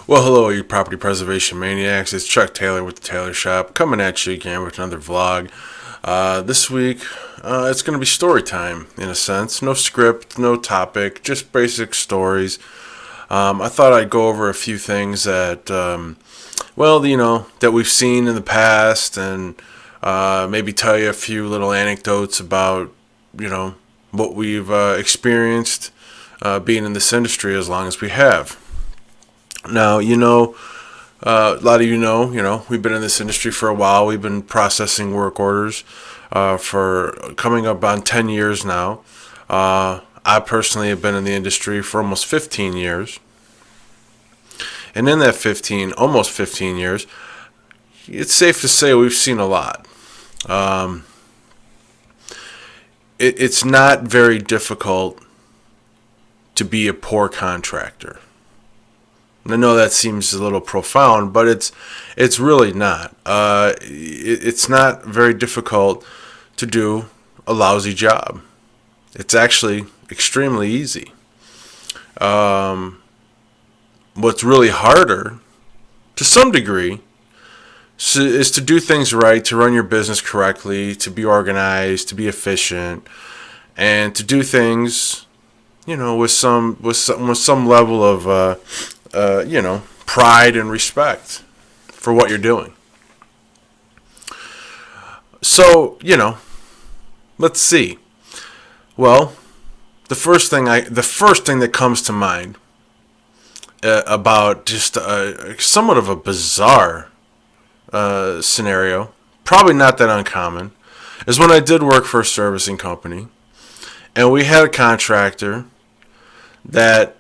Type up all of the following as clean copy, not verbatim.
Well, hello, you property preservation maniacs. It's Chuck Taylor with the Taylor Shop, coming at you again with another vlog. This week, it's going to be story time, in a sense. No script, no topic, just basic stories. I thought I'd go over a few things that, that we've seen in the past, and maybe tell you a few little anecdotes about, what we've experienced being in this industry as long as we have. Now, a lot of we've been in this industry for a while. We've been processing work orders for coming up on 10 years now. I personally have been in the industry for almost 15 years. And in that almost 15 years, it's safe to say we've seen a lot. It's not very difficult to be a poor contractor. I know that seems a little profound, but it's really not. It's not very difficult to do a lousy job. It's actually extremely easy. What's really harder, to some degree, is to do things right, to run your business correctly, to be organized, to be efficient, and to do things, with some level of pride and respect for what you're doing. So, let's see. Well, the first thing that comes to mind about just somewhat of a bizarre scenario, probably not that uncommon, is when I did work for a servicing company, and we had a contractor that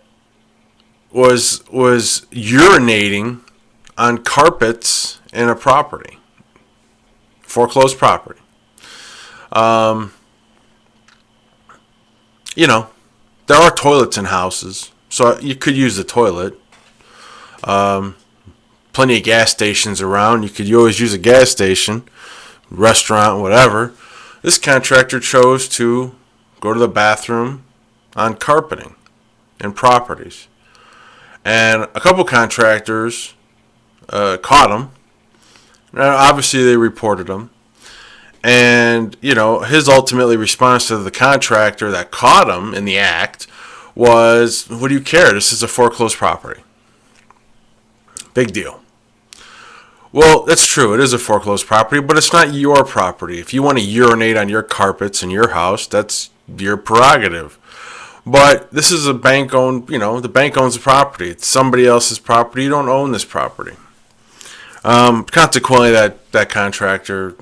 was urinating on carpets in a property, foreclosed property. There are toilets in houses, so you could use the toilet. Plenty of gas stations around. You always use a gas station, restaurant, whatever. This contractor chose to go to the bathroom on carpeting in properties. And a couple contractors caught him. Now, obviously, they reported him. And, his ultimately response to the contractor that caught him in the act was, "What do you care? This is a foreclosed property." Big deal. Well, that's true. It is a foreclosed property, but it's not your property. If you want to urinate on your carpets in your house, that's your prerogative. But this is a bank-owned, the bank owns the property. It's somebody else's property. You don't own this property. Consequently, that contractor,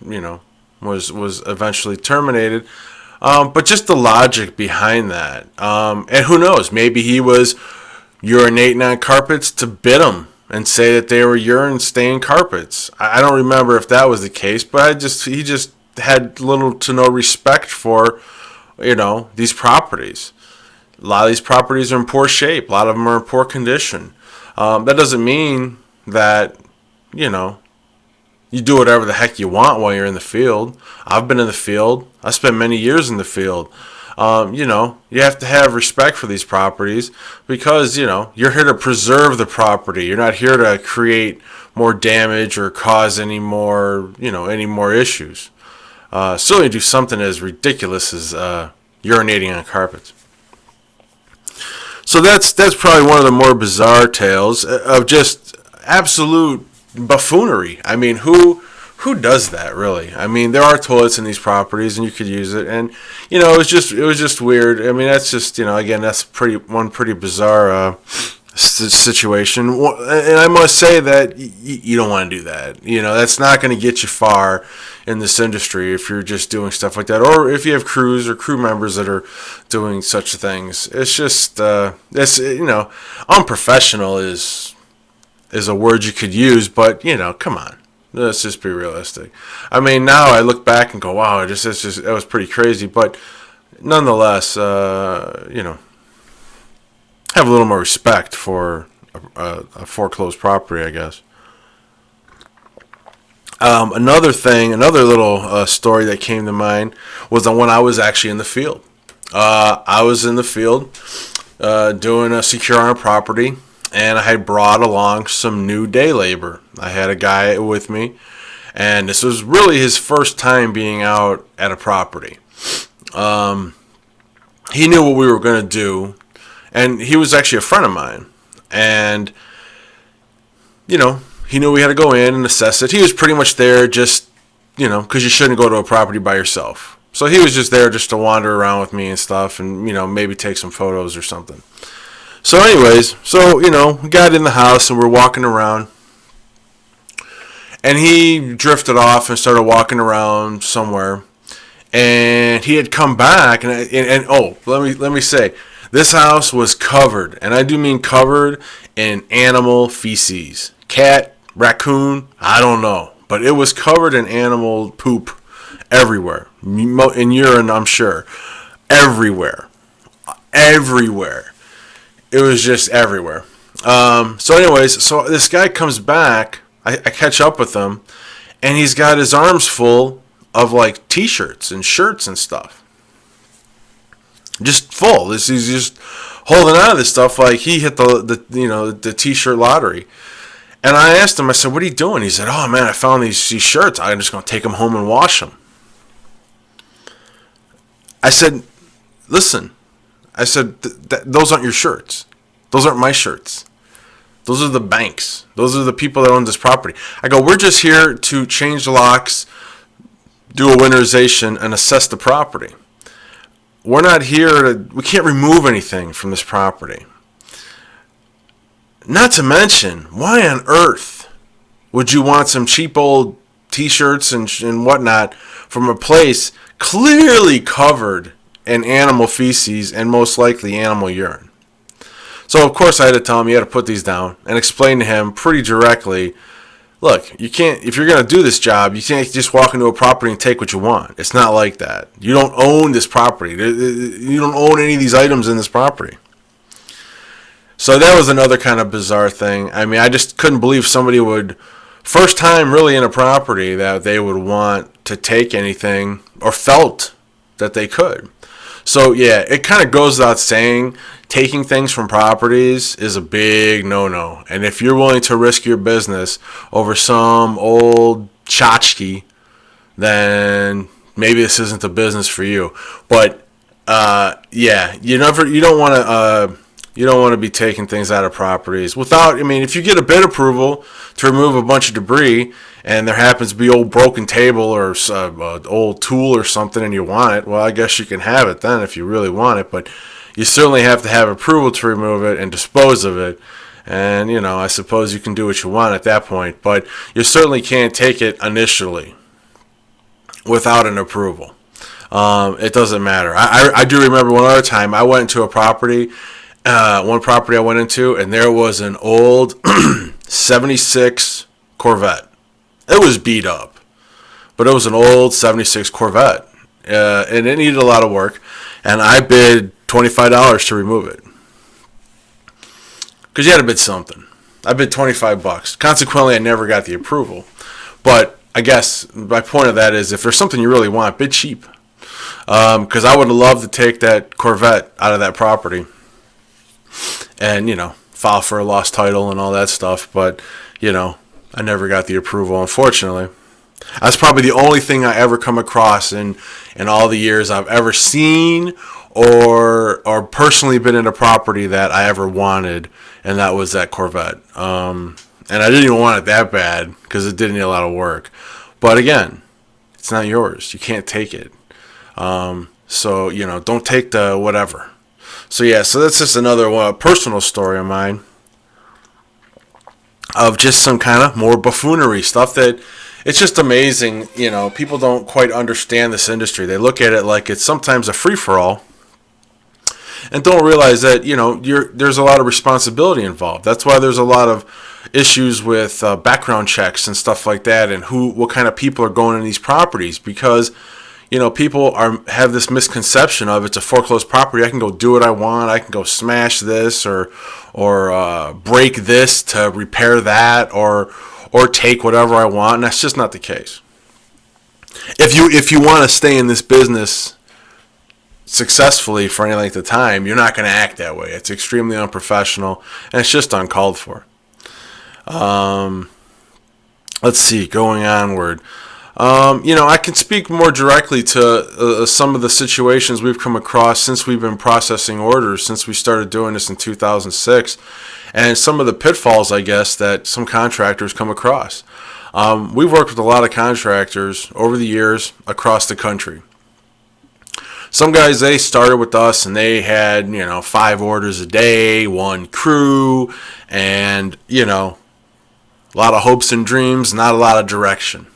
was eventually terminated. But just the logic behind that. And who knows, maybe he was urinating on carpets to bid them and say that they were urine-stained carpets. I don't remember if that was the case, but he just had little to no respect for, these properties. A lot of these properties are in poor shape. A lot of them are in poor condition. That doesn't mean that, you do whatever the heck you want while you're in the field. I've been in the field. I spent many years in the field. You have to have respect for these properties because, you're here to preserve the property. You're not here to create more damage or cause any more issues. Certainly do something as ridiculous as urinating on carpets. So that's probably one of the more bizarre tales of just absolute buffoonery. I mean, who does that really? I mean, there are toilets in these properties, and you could use it, and it was just weird. I mean, that's just again, that's pretty bizarre situation. And I must say that you don't want to do that. That's not going to get you far in this industry if you're just doing stuff like that, or if you have crews or crew members that are doing such things. It's just unprofessional is a word you could use, but come on, let's just be realistic. I mean, now I look back and go, wow, that was pretty crazy, but nonetheless, have a little more respect for a foreclosed property, I guess. Another little story that came to mind was when I was actually in the field. I was in the field doing a secure on a property, and I had brought along some new day labor. I had a guy with me, and this was really his first time being out at a property. He knew what we were going to do, and he was actually a friend of mine. And, you know, he knew we had to go in and assess it. He was pretty much there just, you know, because you shouldn't go to a property by yourself. So he was just there just to wander around with me and stuff and, you know, maybe take some photos or something. So anyways, we got in the house and we're walking around. And he drifted off and started walking around somewhere. And he had come back, let me say, this house was covered, and I do mean covered in animal feces. Cat, raccoon, I don't know, but it was covered in animal poop everywhere. In urine, I'm sure. Everywhere. It was just everywhere. So this guy comes back, I catch up with him, and he's got his arms full of like t-shirts and shirts and stuff. Just full. He's just holding on to this stuff like he hit the t-shirt lottery. And I asked him, I said, "What are you doing?" He said, "Oh man, I found these shirts. I'm just going to take them home and wash them." I said, "Listen," I said, "those aren't your shirts. Those aren't my shirts. Those are the banks. Those are the people that own this property." I go, "We're just here to change the locks, do a winterization, and assess the property. We can't remove anything from this property. Not to mention, why on earth would you want some cheap old t-shirts and whatnot from a place clearly covered in animal feces and most likely animal urine?" So of course I had to tell him he had to put these down and explain to him pretty directly, look, you can't, if you're going to do this job, you can't just walk into a property and take what you want. It's not like that. You don't own this property. You don't own any of these items in this property. So that was another kind of bizarre thing. I mean, I just couldn't believe somebody would, first time really in a property, that they would want to take anything or felt that they could. So yeah, it kind of goes without saying, taking things from properties is a big no-no. And if you're willing to risk your business over some old tchotchke, then maybe this isn't the business for you. But yeah, you don't want to be taking things out of properties without. I mean, if you get a bid approval to remove a bunch of debris, and there happens to be old broken table or old tool or something, and you want it, well, I guess you can have it then if you really want it. But you certainly have to have approval to remove it and dispose of it. And, I suppose you can do what you want at that point. But you certainly can't take it initially without an approval. It doesn't matter. I do remember one other time I went into a property, one property I went into, and there was an old 76 Corvette. It was beat up, but it was an old 76 Corvette, and it needed a lot of work, and I bid $25 to remove it. Because you had to bid something. I bid $25. Consequently, I never got the approval. But I guess my point of that is, if there's something you really want, bid cheap. Because I would love to take that Corvette out of that property and, file for a lost title and all that stuff. But, I never got the approval, unfortunately. That's probably the only thing I ever come across in all the years I've ever seen or personally been in a property that I ever wanted, and that was that Corvette. And I didn't even want it that bad because it did need a lot of work. But again, it's not yours. You can't take it. So, don't take the whatever. So yeah, so that's just another personal story of mine of just some kind of more buffoonery stuff that it's just amazing. People don't quite understand this industry. They look at it like it's sometimes a free-for-all and don't realize that, there's a lot of responsibility involved. That's why there's a lot of issues with background checks and stuff like that, and what kind of people are going in these properties, because people have this misconception of it's a foreclosed property. I can go do what I want. I can go smash this or break this to repair that or take whatever I want, and that's just not the case. If you want to stay in this business successfully for any length of time, you're not going to act that way. It's extremely unprofessional, and it's just uncalled for. Let's see, going onward. I can speak more directly to some of the situations we've come across since we've been processing orders, since we started doing this in 2006, and some of the pitfalls, I guess, that some contractors come across. We've worked with a lot of contractors over the years across the country. Some guys, they started with us and they had, 5 orders a day, 1 crew, and, a lot of hopes and dreams, not a lot of direction.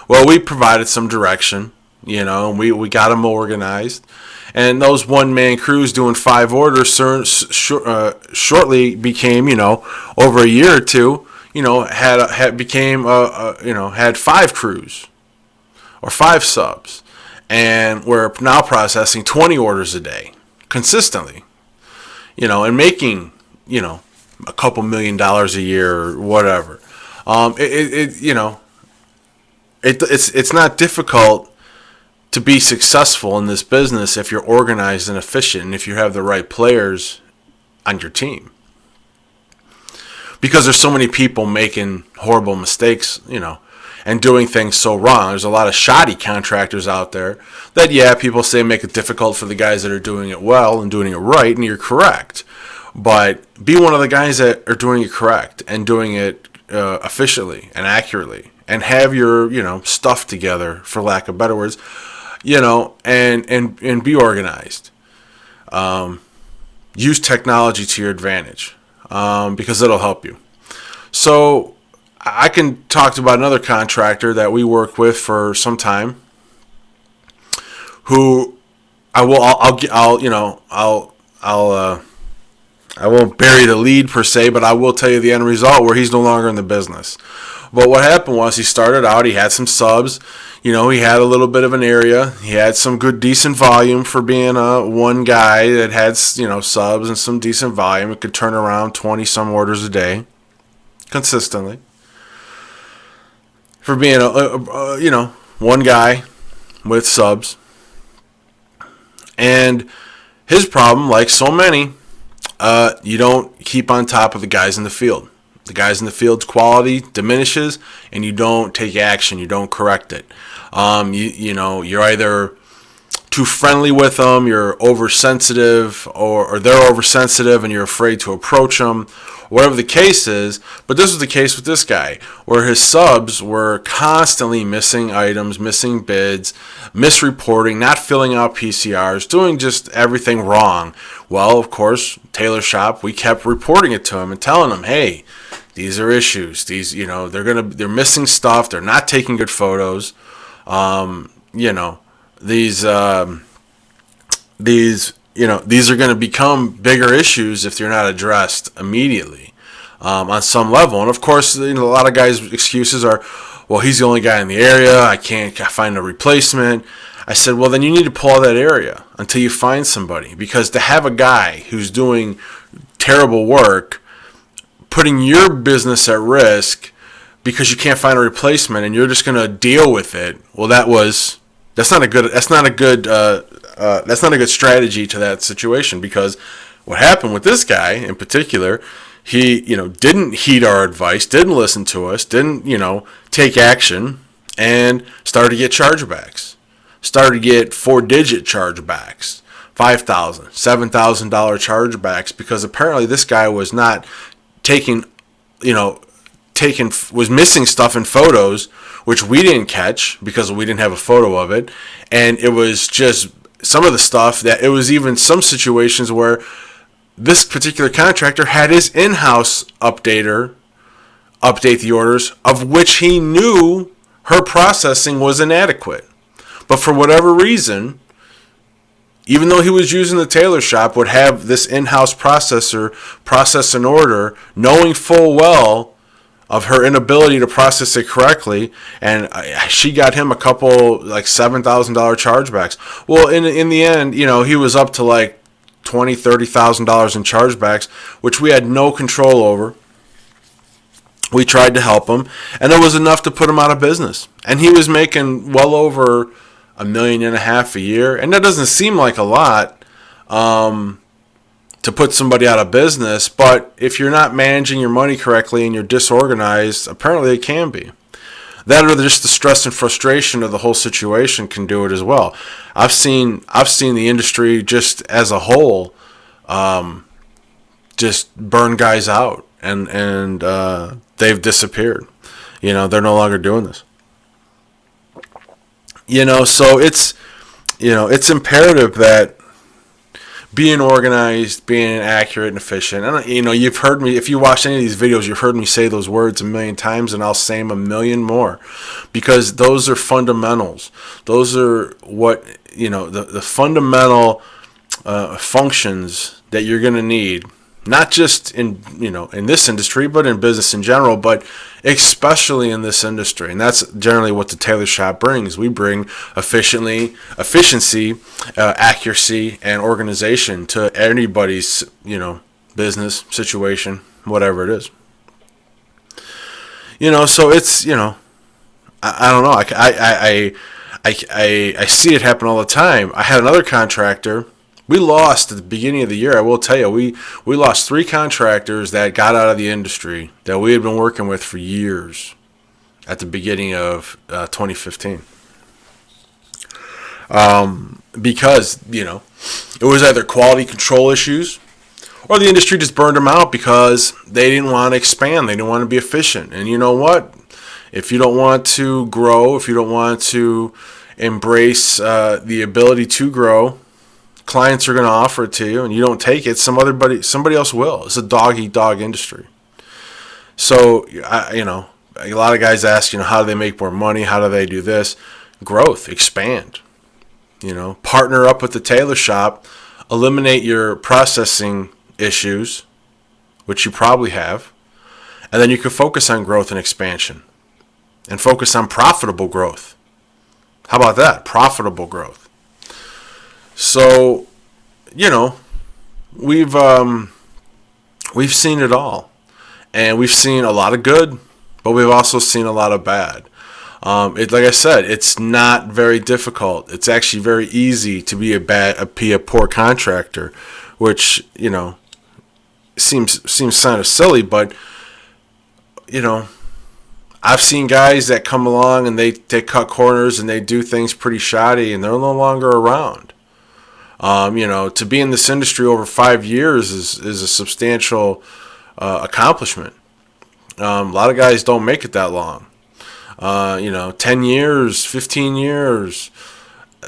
Well, we provided some direction, and we got them organized. And those one-man crews doing 5 orders shortly became, over a year or two, had 5 crews or 5 subs. And we're now processing 20 orders a day consistently, and making, a couple $1 million a year or whatever. It's not difficult to be successful in this business if you're organized and efficient and if you have the right players on your team. Because there's so many people making horrible mistakes, and doing things so wrong. There's a lot of shoddy contractors out there that, people say make it difficult for the guys that are doing it well and doing it right, and you're correct. But be one of the guys that are doing it correct and doing it efficiently and accurately, and have your, stuff together, for lack of better words, and be organized. Use technology to your advantage, because it'll help you. So I can talk about another contractor that we worked with for some time, who I won't bury the lead per se, but I will tell you the end result where he's no longer in the business. But what happened was he started out, he had some subs, he had a little bit of an area, he had some good decent volume for being one guy that had, subs and some decent volume. It could turn around 20 some orders a day consistently. For being one guy with subs. And his problem, like so many, you don't keep on top of the guys in the field. The guys in the field's quality diminishes, and you don't take action. You don't correct it. You're either too friendly with them, you're oversensitive, or they're oversensitive, and you're afraid to approach them. Whatever the case is, but this was the case with this guy, where his subs were constantly missing items, missing bids, misreporting, not filling out PCRs, doing just everything wrong. Well, of course, Taylor Shop, we kept reporting it to him and telling him, hey, these are issues. These, they're missing stuff. They're not taking good photos. These are going to become bigger issues if they're not addressed immediately on some level. And of course, a lot of guys' excuses are, well, he's the only guy in the area. I can't find a replacement. I said, well, then you need to pull out that area until you find somebody. Because to have a guy who's doing terrible work, putting your business at risk because you can't find a replacement and you're just going to deal with it, well, that's not a good strategy to that situation. Because what happened with this guy in particular, he didn't heed our advice, didn't listen to us, didn't take action, and started to get chargebacks. Started to get 4-digit chargebacks, $5,000, $7,000 chargebacks, because apparently this guy was not was missing stuff in photos, which we didn't catch because we didn't have a photo of it. And it was just some of the stuff that it was even some situations where this particular contractor had his in-house updater update the orders, of which he knew her processing was inadequate. But for whatever reason, even though he was using the Taylor Shop, would have this in-house processor process an order, knowing full well of her inability to process it correctly, and she got him a couple like $7,000 chargebacks. Well, in the end, he was up to like $20,000-$30,000 in chargebacks, which we had no control over. We tried to help him, and it was enough to put him out of business. And he was making well over $1.5 million a year, and that doesn't seem like a lot to put somebody out of business. But if you're not managing your money correctly and you're disorganized, apparently it can be. That or just the stress and frustration of the whole situation can do it as well. I've seen the industry just as a whole just burn guys out, and they've disappeared. They're no longer doing this. So it's imperative that being organized, being accurate and efficient. And you've heard me, if you watch any of these videos, you've heard me say those words a million times, and I'll say them a million more, because those are fundamentals. Those are what the fundamental functions that you're going to need, not just in this industry, but in business in general, but especially in this industry. And that's generally what the tailor shop brings. We bring efficiency, accuracy, and organization to anybody's business situation, whatever it is. So it's I don't know. I see it happen all the time. I had another contractor. We lost at the beginning of the year. I will tell you, we lost 3 contractors that got out of the industry that we had been working with for years at the beginning of 2015. Because, it was either quality control issues or the industry just burned them out because they didn't want to expand. They didn't want to be efficient. And you know what? If you don't want to grow, if you don't want to embrace the ability to grow, clients are going to offer it to you, and you don't take it, somebody else will. It's a dog-eat-dog industry. So, a lot of guys ask, how do they make more money? How do they do this? Growth, expand. Partner up with the tailor shop, eliminate your processing issues, which you probably have, and then you can focus on growth and expansion, and focus on profitable growth. How about that? Profitable growth. So, we've seen it all, and we've seen a lot of good, but we've also seen a lot of bad. Like I said, it's not very difficult. It's actually very easy to be a poor contractor, which seems kind of silly, but I've seen guys that come along and they cut corners and they do things pretty shoddy, and they're no longer around. To be in this industry over 5 years is a substantial accomplishment. A lot of guys don't make it that long. 10 years, 15 years,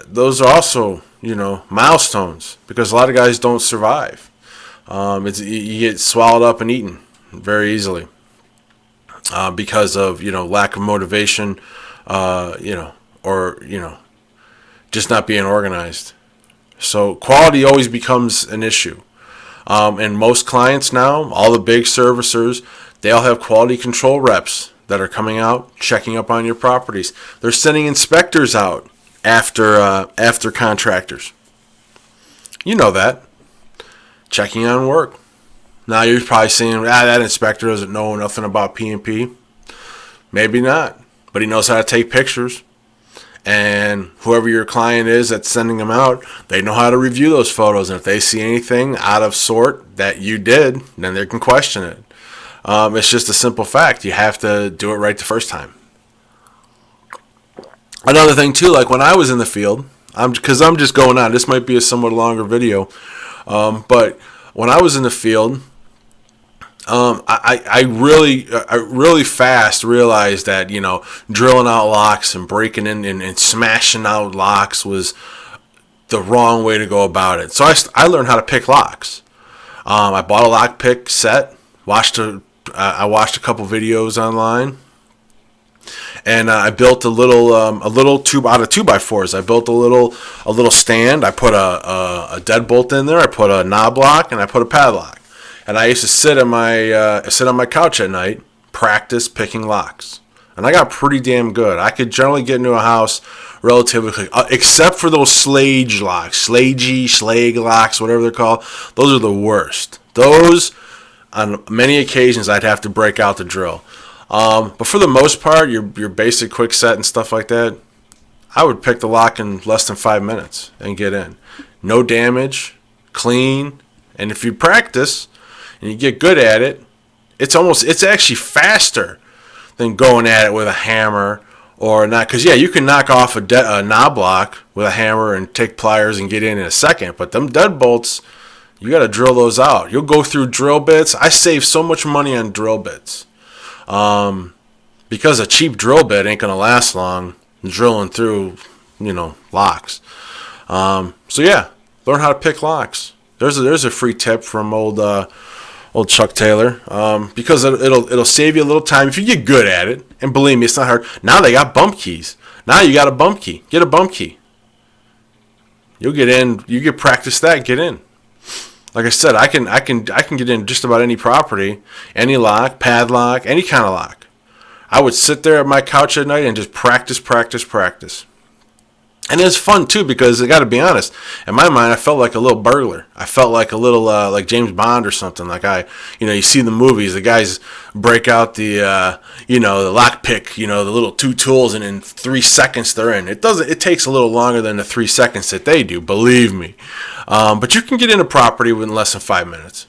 those are also, milestones, because a lot of guys don't survive. You get swallowed up and eaten very easily because of, lack of motivation, or just not being organized. So quality always becomes an issue. And most clients now, all the big servicers, they all have quality control reps that are coming out, checking up on your properties. They're sending inspectors out after contractors. You know that. Checking on work. Now you're probably saying, that inspector doesn't know nothing about P&P. Maybe not, but he knows how to take pictures. And whoever your client is that's sending them out, they know how to review those photos. And if they see anything out of sort that you did, then they can question it. It's just a simple fact. You have to do it right the first time. Another thing, too, like when I was in the field, because I'm just going on. This might be a somewhat longer video. But when I was in the field, I really fast realized that, drilling out locks and breaking in and smashing out locks was the wrong way to go about it. So I learned how to pick locks. I bought a lock pick set, I watched a couple videos online, and I built a little tube out of 2x4s. I built a little stand. I put a deadbolt in there. I put a knob lock, and I put a padlock. And I used to sit on my couch at night, practice picking locks. And I got pretty damn good. I could generally get into a house relatively quick, except for those slage locks, slag locks, whatever they're called. Those are the worst. Those, on many occasions, I'd have to break out the drill. But for the most part, your basic quick set and stuff like that, I would pick the lock in less than 5 minutes and get in. No damage, clean, and if you practice and you get good at it, it's actually faster than going at it with a hammer or not. Because, yeah, you can knock off a knob lock with a hammer and take pliers and get in a second. But them deadbolts, you got to drill those out. You'll go through drill bits. I save so much money on drill bits. Because a cheap drill bit ain't going to last long drilling through, locks. So, yeah, learn how to pick locks. There's a free tip from old Chuck Taylor, because it'll save you a little time if you get good at it. And believe me, it's not hard. Now they got bump keys. Now you got a bump key. Get a bump key. You'll get in. You get practice that. Get in. Like I said, I can get in just about any property, any lock, padlock, any kind of lock. I would sit there at my couch at night and just practice. And it's fun, too, because I got to be honest, in my mind, I felt like a little burglar. I felt like a little, like James Bond or something. Like you see the movies, the guys break out the lock pick, the little 2 tools, and in 3 seconds they're in. It takes a little longer than the 3 seconds that they do, believe me. But you can get in a property within less than 5 minutes.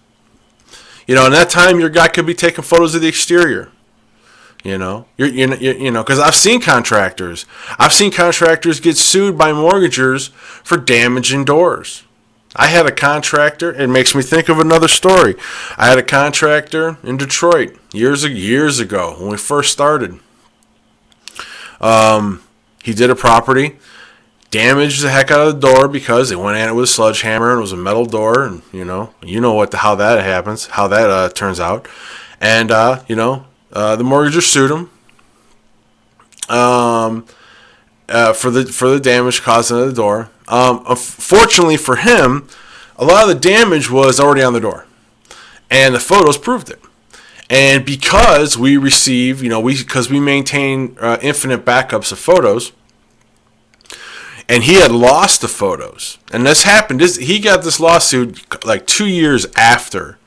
In that time, your guy could be taking photos of the exterior. Because I've seen contractors get sued by mortgagors for damaging doors. I had a contractor. It makes me think of another story. I had a contractor in Detroit years ago when we first started. He did a property, damaged the heck out of the door because they went at it with a sledgehammer and it was a metal door, and how that happens, how that turns out, and the mortgagor sued him for the damage caused to the door. Fortunately for him, a lot of the damage was already on the door, and the photos proved it. And because we receive, because we maintain infinite backups of photos, and he had lost the photos, and this happened. He got this lawsuit like 2 years after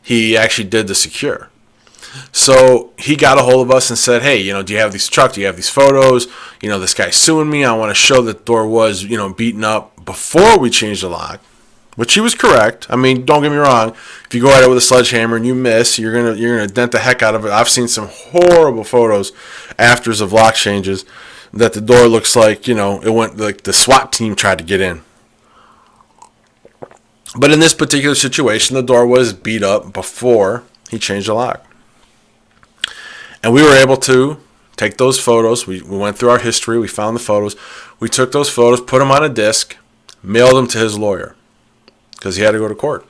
he actually did the secure. So he got a hold of us and said, hey, do you have these trucks? Do you have these photos? This guy's suing me. I want to show that the door was, beaten up before we changed the lock, which he was correct. I mean, don't get me wrong. If you go at it with a sledgehammer and you miss, you're gonna dent the heck out of it. I've seen some horrible photos afters of lock changes that the door looks like, it went like the SWAT team tried to get in. But in this particular situation, the door was beat up before he changed the lock. And we were able to take those photos. We went through our history. We found the photos. We took those photos, put them on a disc, mailed them to his lawyer because he had to go to court.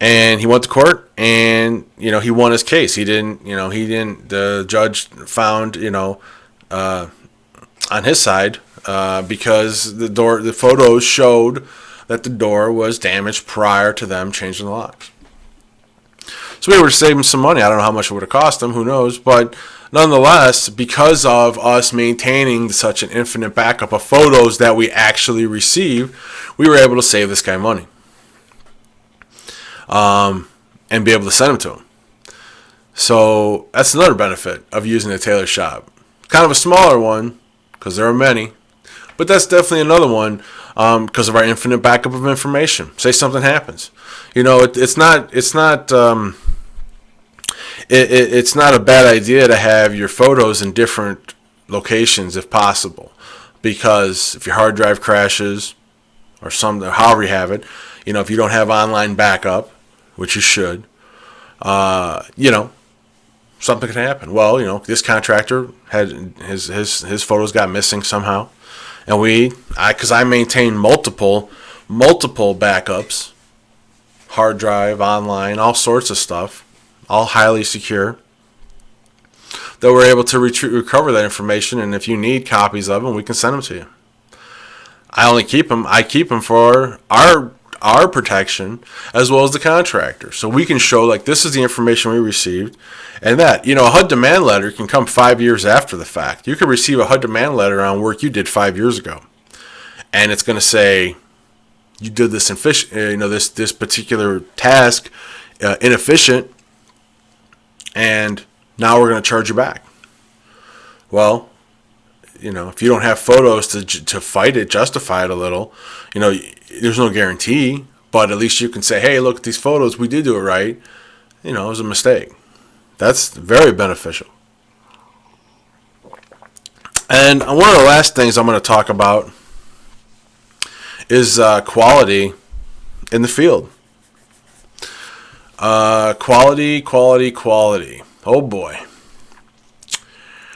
And he went to court, and he won his case. The judge found on his side because the photos showed that the door was damaged prior to them changing the locks. So we were saving some money. I don't know how much it would have cost them. Who knows? But nonetheless, because of us maintaining such an infinite backup of photos that we actually received, we were able to save this guy money. And be able to send them to him. So that's another benefit of using the tailor shop. Kind of a smaller one, because there are many. But that's definitely another one because of our infinite backup of information. Say something happens. It's not a bad idea to have your photos in different locations if possible, because if your hard drive crashes or however you have it, if you don't have online backup, which you should, something can happen. Well, this contractor had his photos got missing somehow, and because I maintain multiple backups, hard drive, online, all sorts of stuff, all highly secure, that we're able to recover that information, and if you need copies of them, we can send them to you. I keep them for our protection as well as the contractor, so we can show like this is the information we received, and that a HUD demand letter can come 5 years after the fact. You could receive a HUD demand letter on work you did 5 years ago, and it's going to say you did this this particular task inefficient, and now we're going to charge you back. Well, if you don't have photos to fight it, justify it a little, there's no guarantee, but at least you can say, hey, look at these photos, we did do it right. It was a mistake. That's very beneficial. And one of the last things I'm going to talk about is quality in the field. Quality. Oh boy.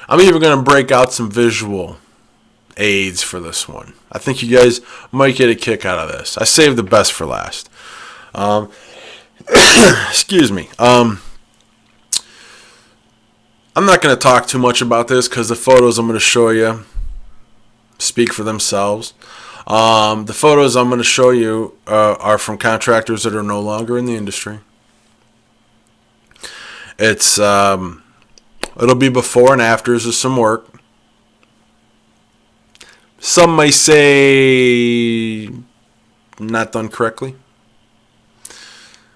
I'm even going to break out some visual aids for this one. I think you guys might get a kick out of this. I saved the best for last. Excuse me. I'm not going to talk too much about this because the photos I'm going to show you speak for themselves. The photos I'm going to show you are from contractors that are no longer in the industry. It'll be before and afters of some work. Some may say not done correctly.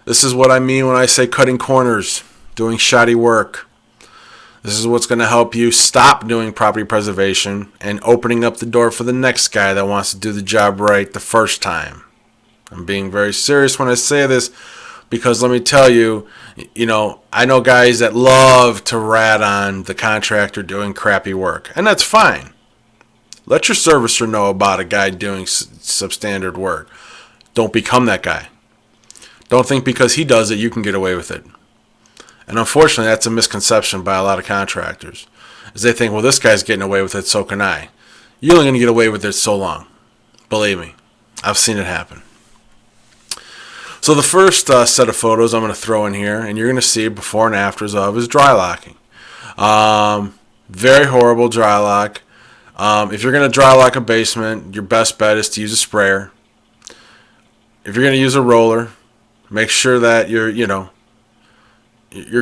This is what I mean when I say cutting corners, doing shoddy work. This is what's going to help you stop doing property preservation and opening up the door for the next guy that wants to do the job right the first time. I'm being very serious when I say this because let me tell you, I know guys that love to rat on the contractor doing crappy work, and that's fine. Let your servicer know about a guy doing substandard work. Don't become that guy. Don't think because he does it, you can get away with it. And unfortunately, that's a misconception by a lot of contractors. Is they think, well, this guy's getting away with it, so can I. You're only going to get away with it so long. Believe me, I've seen it happen. So the first set of photos I'm going to throw in here, and you're going to see before and afters of, is dry locking. Very horrible dry lock. If you're going to dry lock a basement, your best bet is to use a sprayer. If you're going to use a roller, make sure that you're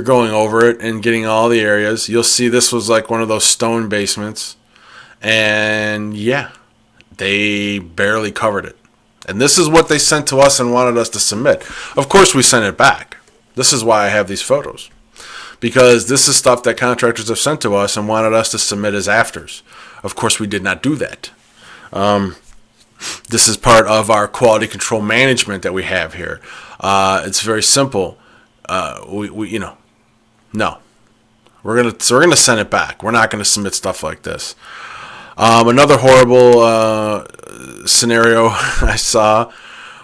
going over it and getting all the areas. You'll see this was like one of those stone basements. And yeah, they barely covered it. And this is what they sent to us and wanted us to submit. Of course, we sent it back. This is why I have these photos. Because this is stuff that contractors have sent to us and wanted us to submit as afters. Of course, we did not do that. This is part of our quality control management that we have here. It's very simple. No. We're gonna send it back. We're not gonna submit stuff like this. Another horrible scenario I saw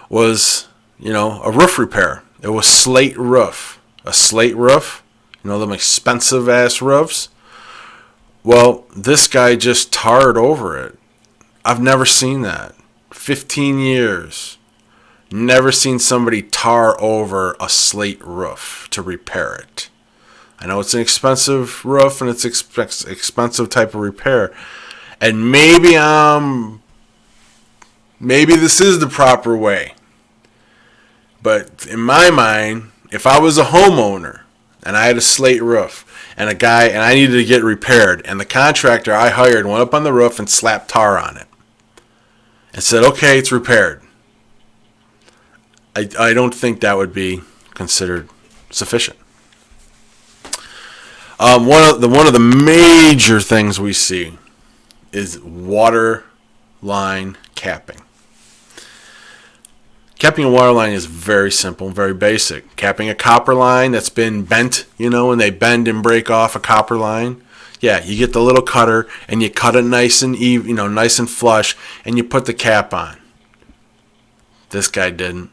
was, a roof repair. It was slate roof. A slate roof. Them expensive ass roofs. Well, this guy just tarred over it. I've never seen that. 15 years. Never seen somebody tar over a slate roof to repair it. I know it's an expensive roof and it's expensive type of repair. And maybe this is the proper way. But in my mind, if I was a homeowner and I had a slate roof and I needed to get repaired, and the contractor I hired went up on the roof and slapped tar on it and said, okay, it's repaired. I don't think that would be considered sufficient. One of the major things we see is water line capping. Capping a water line is very simple, very basic. Capping a copper line that's been bent, when they bend and break off a copper line. Yeah, you get the little cutter and you cut it nice and even, nice and flush, and you put the cap on. This guy didn't.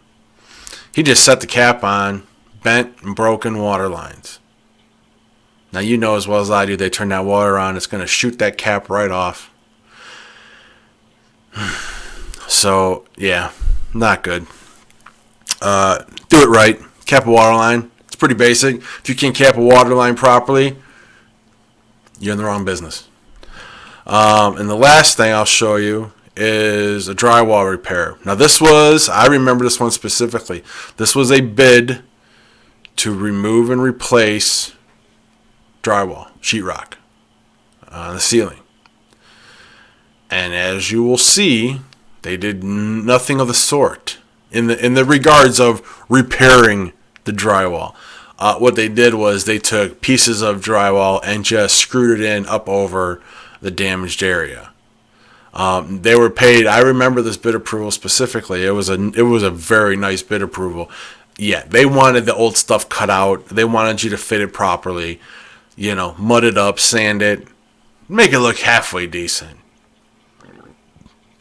He just set the cap on bent and broken water lines. Now you know as well as I do, they turn that water on, it's going to shoot that cap right off. So, yeah, not good. Do it right. Cap a water line. It's pretty basic. If you can't cap a water line properly, you're in the wrong business. And the last thing I'll show you is a drywall repair. Now I remember this one specifically. This was a bid to remove and replace drywall, sheetrock, on the ceiling. And as you will see, they did nothing of the sort in the regards of repairing the drywall. What they did was they took pieces of drywall and just screwed it in up over the damaged area. They were paid. I remember this bid approval specifically. It was a very nice bid approval. Yeah, they wanted the old stuff cut out. They wanted you to fit it properly. Mud it up, sand it, make it look halfway decent.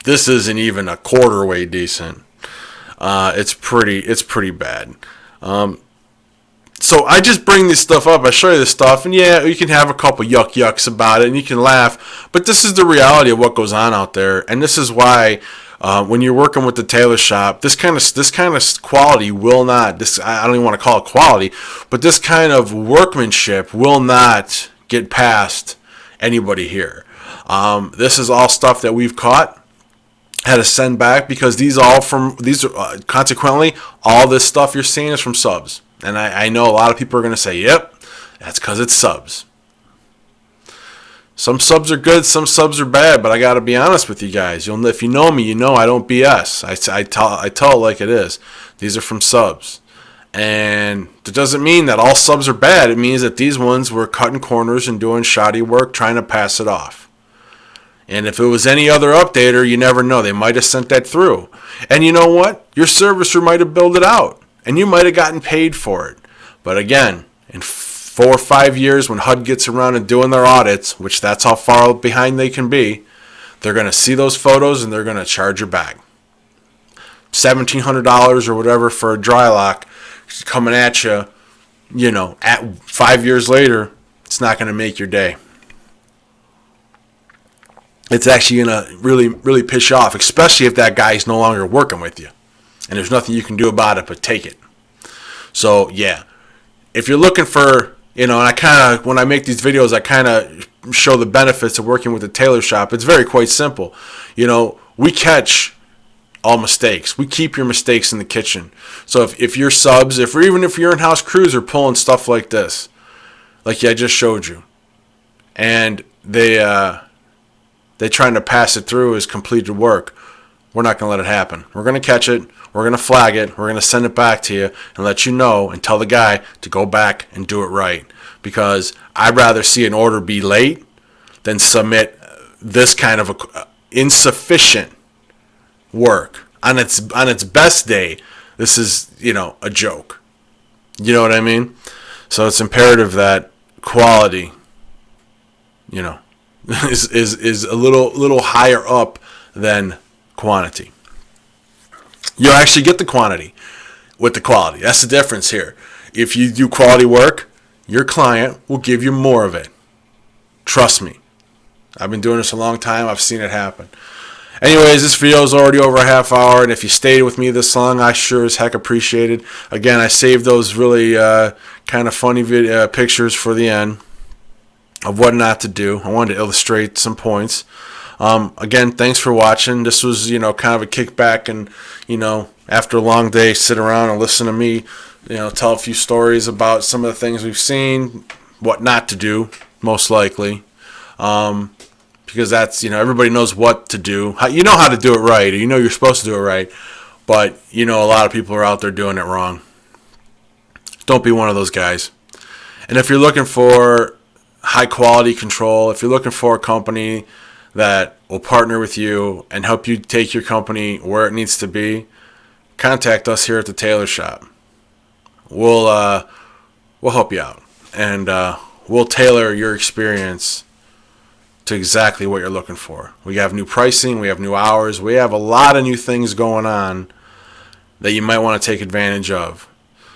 This isn't even a quarter way decent. It's pretty bad. So I just bring this stuff up. I show you this stuff, and yeah, you can have a couple yucks about it, and you can laugh. But this is the reality of what goes on out there, and this is why when you're working with the tailor shop, this kind of quality will not. I don't even want to call it quality, but this kind of workmanship will not get past anybody here. This is all stuff that we've caught, had to send back, because consequently all this stuff you're seeing is from subs. And I know a lot of people are going to say, yep, that's because it's subs. Some subs are good, some subs are bad, but I got to be honest with you guys. If you know me, you know I don't BS. I tell it like it is. These are from subs. And it doesn't mean that all subs are bad. It means that these ones were cutting corners and doing shoddy work, trying to pass it off. And if it was any other updater, you never know. They might have sent that through. And you know what? Your servicer might have billed it out. And you might have gotten paid for it. But again, in 4 or 5 years, when HUD gets around and doing their audits, which that's how far behind they can be, they're going to see those photos and they're going to charge you back. $1,700 or whatever for a dry lock coming at you, at 5 years later, it's not going to make your day. It's actually going to really, really piss you off, especially if that guy's no longer working with you. And there's nothing you can do about it but take it. So, yeah. If you're looking for, and when I make these videos, I kind of show the benefits of working with a tailor shop. It's quite simple. We catch all mistakes. We keep your mistakes in the kitchen. So if you're subs, even if you're in-house crews are pulling stuff like this, like I just showed you, and they're trying to pass it through as completed work, we're not going to let it happen. We're going to catch it. We're going to flag it. We're going to send it back to you and let you know and tell the guy to go back and do it right. Because I'd rather see an order be late than submit this kind of insufficient work. On its best day, this is, a joke. You know what I mean? So it's imperative that quality, is a little higher up than quantity. You'll actually get the quantity with the quality. That's the difference here. If you do quality work, your client will give you more of it. Trust me. I've been doing this a long time. I've seen it happen. Anyways, this video is already over a half hour, and if you stayed with me this long, I sure as heck appreciate it. Again, I saved those really kind of funny pictures for the end of what not to do. I wanted to illustrate some points. Again, thanks for watching. This was, kind of a kickback and, after a long day, sit around and listen to me, tell a few stories about some of the things we've seen, what not to do, most likely. Because that's, everybody knows what to do. You know how to do it right, or you're supposed to do it right, but, a lot of people are out there doing it wrong. Don't be one of those guys. And if you're looking for high quality control, if you're looking for a company that will partner with you and help you take your company where it needs to be, contact us here at the Tailor Shop. We'll help you out, and we'll tailor your experience to exactly what you're looking for. We have new pricing, we have new hours, we have a lot of new things going on that you might want to take advantage of.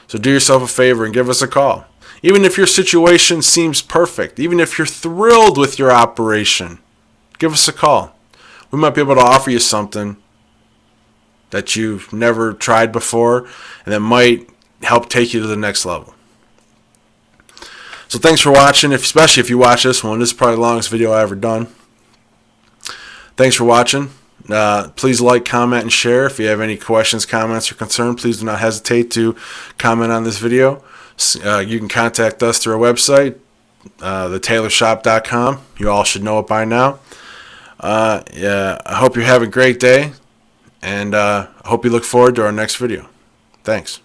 So do yourself a favor and give us a call. Even if your situation seems perfect, even if you're thrilled with your operation, give us a call. We might be able to offer you something that you've never tried before and that might help take you to the next level. So thanks for watching, especially if you watch this one. This is probably the longest video I've ever done. Thanks for watching. Please like, comment, and share. If you have any questions, comments, or concerns, please do not hesitate to comment on this video. You can contact us through our website, thetailorshop.com. You all should know it by now. I hope you're having a great day, and I hope you look forward to our next video. Thanks.